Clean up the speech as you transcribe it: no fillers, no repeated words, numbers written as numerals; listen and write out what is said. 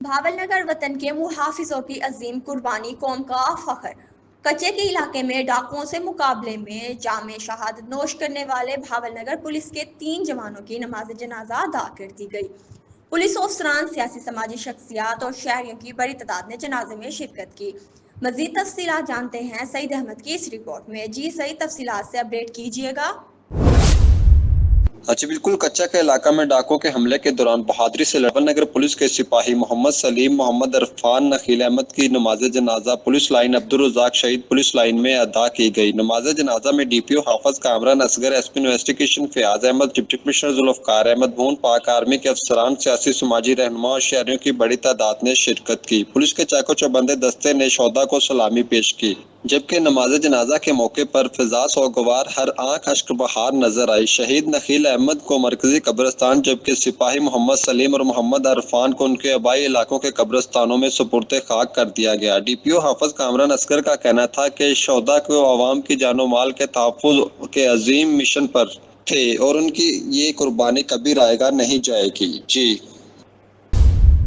بھاول نگر وطن کے محافظوں کی عظیم قربانی قوم کا فخر۔ کچے کے علاقے میں ڈاکوؤں سے مقابلے میں جامع شہادت نوش کرنے والے بھاول نگر پولیس کے 3 جوانوں کی نماز جنازہ ادا کر دی گئی۔ پولیس افسران، سیاسی سماجی شخصیات اور شہریوں کی بڑی تعداد نے جنازے میں شرکت کی۔ مزید تفصیلات جانتے ہیں سعید احمد کی اس رپورٹ میں۔ جی سعید، تفصیلات سے اپڈیٹ کیجیے گا۔ جی بالکل، کچا کے علاقہ میں ڈاکو کے حملے کے دوران بہادری سے بھاول نگر پولیس کے سپاہی محمد سلیم، محمد عرفان، نخیل احمد کی نماز جنازہ پولیس لائن عبدالرزاق شہید پولیس لائن میں ادا کی گئی۔ نماز جنازہ میں D P O Hafiz Kamran Asghar, S P investigation Fayyaz Ahmed, deputy commissioner Zulfiqar Ahmed Bon, Pak army کے افسران، سیاسی سماجی رہنما اور شہریوں کی بڑی تعداد نے شرکت کی۔ پولیس کے چاق و چوبندے دستے نے شہداء کو سلامی پیش کی، جبکہ نماز جنازہ کے موقع پر فضا سوگوار، ہر آنکھ اشک بہار نظر آئی۔ شہید نخیل احمد کو مرکزی قبرستان، جبکہ سپاہی محمد سلیم اور محمد عرفان کو ان کے آبائی علاقوں کے قبرستانوں میں سپرد خاک کر دیا گیا۔ D P O Hafiz Kamran Asghar کا کہنا تھا کہ شہداء کو عوام کی جان و مال کے تحفظ کے عظیم مشن پر تھے اور ان کی یہ قربانی کبھی رائیگاں نہیں جائے گی۔ جی